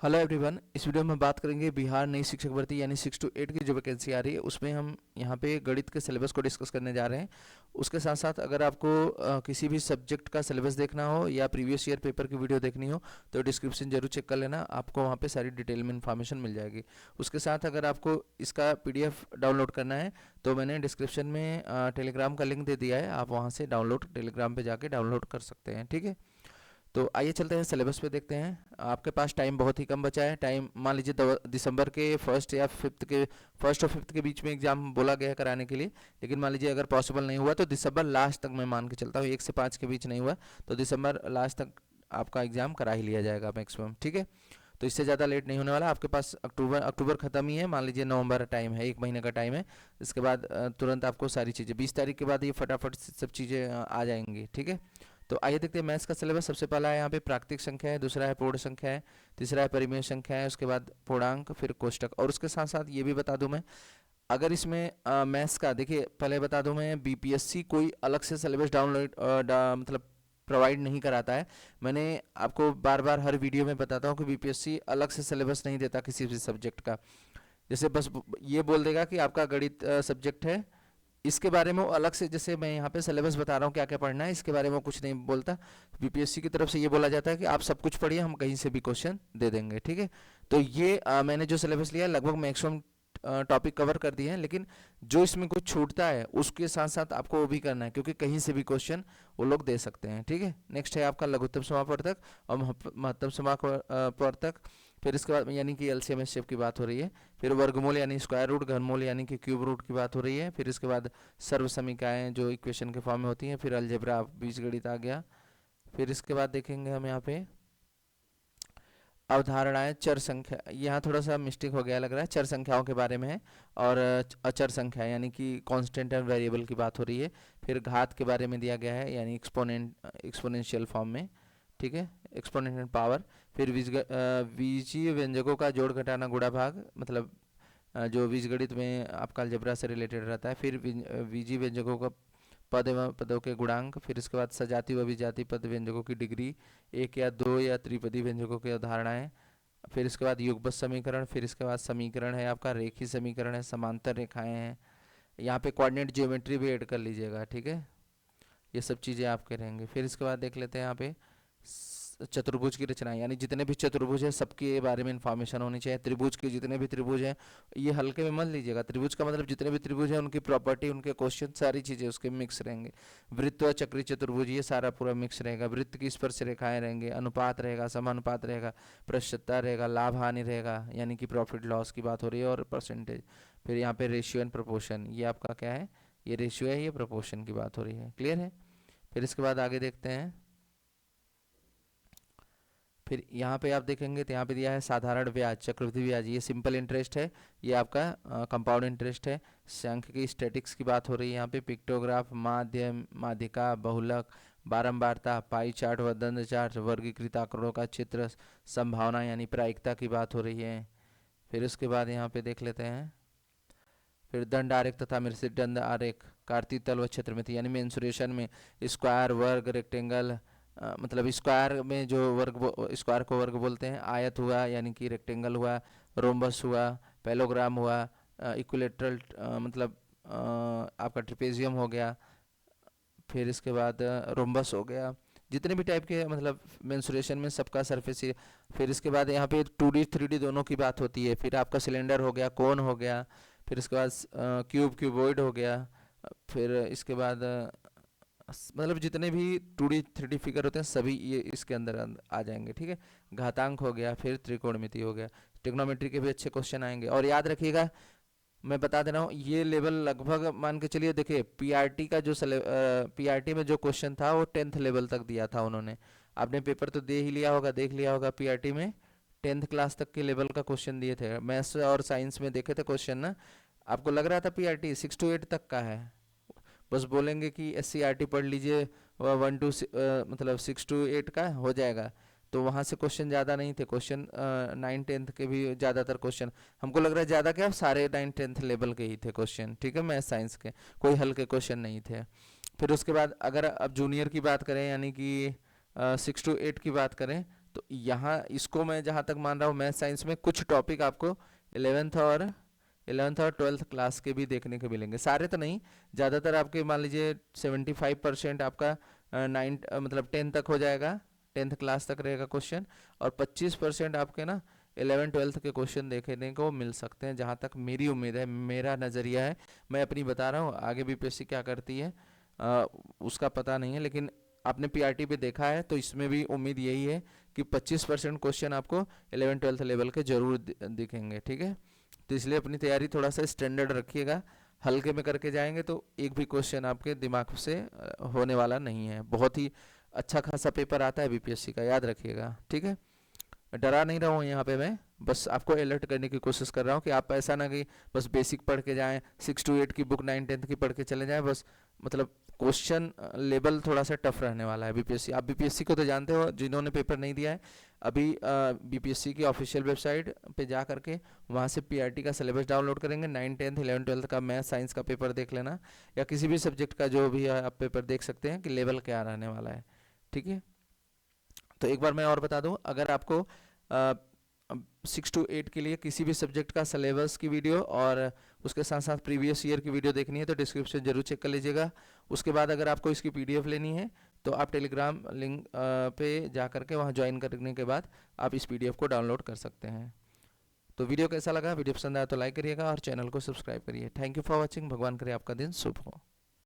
Hello everyone. इस video में हम बात करेंगे बिहार नई शिक्षक भर्ती यानी 6 to 8 की जो वैकेंसी आ रही है उसमें हम यहाँ पे गणित के सिलेबस को डिस्कस करने जा रहे हैं। उसके साथ साथ अगर आपको किसी भी सब्जेक्ट का सिलेबस देखना हो या प्रीवियस ईयर पेपर की वीडियो देखनी हो तो डिस्क्रिप्शन जरूर चेक कर लेना, आपको वहाँ पे सारी डिटेल में इन्फॉर्मेशन मिल जाएगी। उसके साथ अगर आपको इसका PDF डाउनलोड करना है तो मैंने डिस्क्रिप्शन में टेलीग्राम का लिंक दे दिया है, आप वहाँ से डाउनलोड टेलीग्राम पर जाके डाउनलोड कर सकते हैं। ठीक है, तो आइए चलते हैं सिलेबस पे देखते हैं। आपके पास टाइम बहुत ही कम बचा है। टाइम मान लीजिए दिसंबर के फर्स्ट या फर्स्ट और फिफ्थ के बीच में एग्जाम बोला गया है कराने के लिए, लेकिन मान लीजिए अगर पॉसिबल नहीं हुआ तो दिसंबर लास्ट तक मैं मान के चलता हूँ, 1 से 5 के बीच नहीं हुआ तो दिसंबर लास्ट तक आपका एग्जाम करा ही लिया जाएगा मैक्सिमम। ठीक है, तो इससे ज़्यादा लेट नहीं होने वाला। आपके पास अक्टूबर ख़त्म ही है, मान लीजिए नवंबर टाइम है, 1 महीने का टाइम है। इसके बाद तुरंत आपको सारी चीज़ें 20 तारीख के बाद ये फटाफट सब चीज़ें आ जाएंगी। ठीक है, तो आइए देखते हैं मैथ्स का सिलेबस। सबसे पहला है यहाँ पे प्राकृतिक संख्या है, दूसरा है पूर्ण संख्या है, तीसरा है परिमेय संख्या है, उसके बाद पूर्णांक, फिर कोष्टक। और उसके साथ साथ ये भी बता दूं मैं, अगर इसमें मैथ्स का देखिए पहले बता दूं मैं, BPSC कोई अलग से सिलेबस डाउनलोड मतलब प्रोवाइड नहीं कराता है। मैंने आपको बार बार हर वीडियो में बताता हूँ कि BPSC अलग से सिलेबस नहीं देता किसी भी सब्जेक्ट का। जैसे बस ये बोल देगा कि आपका गणित सब्जेक्ट है, इसके बारे में वो अलग से, जैसे मैं यहाँ पे सिलेबस बता रहा हूँ क्या क्या पढ़ना है, इसके बारे में वो कुछ नहीं बोलता। BPSC की तरफ से ये बोला जाता है कि आप सब कुछ पढ़िए, हम कहीं से भी क्वेश्चन दे देंगे। ठीक है, तो ये मैंने जो सिलेबस लिया है लगभग मैक्सिमम टॉपिक कवर कर दिए हैं, लेकिन जो इसमें कुछ छूटता है उसके साथ साथ आपको वो भी करना है, क्योंकि कहीं से भी क्वेश्चन वो लोग दे सकते हैं। ठीक है, नेक्स्ट है आपका लघुत्तम समापवर्तक और महत्तम समापवर्तक। फिर इसके बाद यानी कि LCM HCF की बात हो रही है। फिर वर्गमूल यानी स्क्वायर रूट, घनमूल यानी कि क्यूब रूट की बात हो रही है। फिर इसके बाद सर्व समीकरणाएं जो इक्वेशन के फॉर्म में होती हैं। फिर अलजेब्रा बीजगणित आ गया। फिर इसके बाद देखेंगे हम यहाँ पे अवधारणाएं, चर संख्या, यहाँ थोड़ा सा मिस्टेक हो गया लग रहा है, चर संख्याओं के बारे में है। और अचर संख्या यानी कि कांस्टेंट एंड वेरिएबल की बात हो रही है। फिर घात के बारे में दिया गया है यानी एक्सपोनेंशियल फॉर्म में। ठीक है, एक्सपोनेंशियल पावर। फिर बीजीय व्यंजकों का जोड़ घटाना गुणा भाग, मतलब जो बीजगणित में आपका अलजेब्रा से रिलेटेड रहता है। फिर बीजीय व्यंजकों का पद एवं पदों के गुणांक। फिर इसके बाद सजातीय व विजातीय पद व्यंजकों की डिग्री, 1 या 2 या त्रिपदी व्यंजकों की अवधारणाएं। फिर इसके बाद युगपत समीकरण। फिर इसके बाद समीकरण है आपका रेखीय समीकरण है, समांतर रेखाएं हैं। यहाँ पे कोऑर्डिनेट ज्योमेट्री भी ऐड कर लीजिएगा। ठीक है, ये सब चीज़ें आपके रहेंगे। फिर इसके बाद देख लेते हैं यहाँ पे चतुर्भुज की रचना, यानी जितने भी चतुर्भुज है सबके बारे में इंफॉर्मेशन होनी चाहिए। त्रिभुज के जितने भी त्रिभुज हैं, ये हल्के में मत लीजिएगा, त्रिभुज का मतलब जितने भी त्रिभुज हैं उनकी प्रॉपर्टी, उनके क्वेश्चन, सारी चीज़ें उसके मिक्स रहेंगे। वृत्त व चक्री चतुर्भुज ये सारा पूरा मिक्स रहेगा। वृत्त की स्पर्श रेखाएं रहेंगे, अनुपात रहेगा, समानुपात रहेगा, प्रश्नता रहेगा, लाभ हानि रहेगा यानी कि प्रॉफिट लॉस की बात हो रही है, और परसेंटेज। फिर यहाँ पे रेशियो एंड प्रोपोर्शन, ये आपका क्या है, ये रेशियो है, ये प्रोपोर्शन की बात हो रही है। क्लियर है। फिर इसके बाद आगे देखते हैं। फिर यहाँ पे आप देखेंगे तो यहाँ पे दिया है साधारण ब्याज, चक्रवृद्धि ब्याज, ये सिंपल इंटरेस्ट है, ये आपका कंपाउंड इंटरेस्ट है। सांख्यिकी स्टैटिक्स की बात हो रही है यहाँ पे। पिक्टोग्राफ, माध्यम, माध्यिका, बहुलक, बारंबारता, पाई चार्ट व दंड चार्ट, वर्गीकृत आंकड़ों का चित्र, संभावना यानी प्रायिकता की बात हो रही है। फिर उसके बाद यहाँ पे देख लेते हैं। फिर दंड आरेख तथा मिश्रित दंड आरेख, कार्तीय तल व क्षेत्रमिति यानी मेंसुरेशन में स्क्वायर, वर्ग, रेक्टेंगल, मतलब स्क्वायर में जो स्क्वायर को वर्ग बोलते हैं, आयत हुआ यानी कि रेक्टेंगल हुआ, रोम्बस हुआ, पैलोग्राम हुआ, इक्विलेटरल मतलब आपका ट्रिपेजियम हो गया। फिर इसके बाद रोम्बस हो गया, जितने भी टाइप के मतलब मेंसुरेशन में सबका सरफेस। फिर इसके बाद यहाँ पे 2D 3D दोनों की बात होती है। फिर आपका सिलेंडर हो गया, कोन हो गया। फिर इसके बाद क्यूबॉइड हो गया। फिर इसके बाद मतलब जितने भी 2D 3D फिगर होते हैं सभी ये इसके अंदर आ जाएंगे। ठीक है, घातांक हो गया, फिर त्रिकोणमिति हो गया, ट्रिग्नोमेट्री के भी अच्छे क्वेश्चन आएंगे। और याद रखिएगा, मैं बता दे रहा हूँ, ये लेवल लगभग मान के चलिए, देखिए PRT का जो PRT में जो क्वेश्चन था वो 10th लेवल तक दिया था उन्होंने। आपने पेपर तो दे ही लिया होगा, देख लिया होगा, PRT में 10th क्लास तक के लेवल का क्वेश्चन दिए थे। मैथ्स और साइंस में देखे थे क्वेश्चन ना, आपको लग रहा था PRT 6 to 8 तक का है, बस बोलेंगे कि SCRT पढ़ लीजिए, 1 to मतलब 6 to 8 का हो जाएगा। तो वहाँ से क्वेश्चन ज़्यादा नहीं थे, क्वेश्चन 9th 10th के भी ज़्यादातर क्वेश्चन, हमको लग रहा है ज़्यादा क्या, सारे 9th 10th लेवल के ही थे क्वेश्चन। ठीक है, मैथ साइंस के कोई हल्के क्वेश्चन नहीं थे। फिर उसके बाद अगर अब जूनियर की बात करें यानी कि 6 to 8 की बात करें, तो यहाँ इसको मैं जहाँ तक मान रहा हूँ, मैथ साइंस में कुछ टॉपिक आपको 11th और 12th क्लास के भी देखने को मिलेंगे, सारे तो नहीं, ज़्यादातर आपके मान लीजिए 75% आपका 9 मतलब 10 तक हो जाएगा, 10th क्लास तक रहेगा क्वेश्चन, और 25% आपके ना 11th-12th के क्वेश्चन देखने को मिल सकते हैं, जहाँ तक मेरी उम्मीद है, मेरा नज़रिया है, मैं अपनी बता रहा हूँ। आगे बीपीएससी क्या करती है उसका पता नहीं है, लेकिन आपने पीआरटी पे देखा है तो इसमें भी उम्मीद यही है कि 25% क्वेश्चन आपको 11th-12th लेवल के जरूर दिखेंगे, ठीक है। तो इसलिए अपनी तैयारी थोड़ा सा स्टैंडर्ड रखिएगा, हल्के में करके जाएंगे तो एक भी क्वेश्चन आपके दिमाग से होने वाला नहीं है। बहुत ही अच्छा खासा पेपर आता है बीपीएससी का, याद रखिएगा, ठीक है। डरा नहीं रहा हूँ यहाँ पे, मैं बस आपको अलर्ट करने की कोशिश कर रहा हूँ कि आप ऐसा ना कि बस बेसिक पढ़ के जाएं, 6 to 8 की बुक 9-10 की पढ़ के चले जाएं बस, मतलब क्वेश्चन लेवल थोड़ा सा टफ रहने वाला है बीपीएससी। आप बीपीएससी को तो जानते हो, जिन्होंने पेपर नहीं दिया है अभी बीपीएससी की ऑफिशियल वेबसाइट पे जा करके वहाँ से पीआरटी का सिलेबस डाउनलोड करेंगे, 9, 10, 11, 12 का मैथ साइंस का पेपर देख लेना, या किसी भी सब्जेक्ट का जो भी है आप पेपर देख सकते हैं कि लेवल क्या रहने वाला है, ठीक है। तो एक बार मैं और बता दूं, अगर आपको 6 to 8 के लिए किसी भी सब्जेक्ट का सिलेबस की वीडियो और उसके साथ साथ प्रीवियस ईयर की वीडियो देखनी है तो डिस्क्रिप्शन जरूर चेक कर लीजिएगा। उसके बाद अगर आपको इसकी पीडीएफ लेनी है तो आप टेलीग्राम लिंक पे जा करके वहाँ ज्वाइन करने के बाद आप इस पीडीएफ को डाउनलोड कर सकते हैं। तो वीडियो कैसा लगा, वीडियो पसंद आया तो लाइक करिएगा और चैनल को सब्सक्राइब करिए। Thank you for watching. भगवान करे आपका दिन शुभ हो।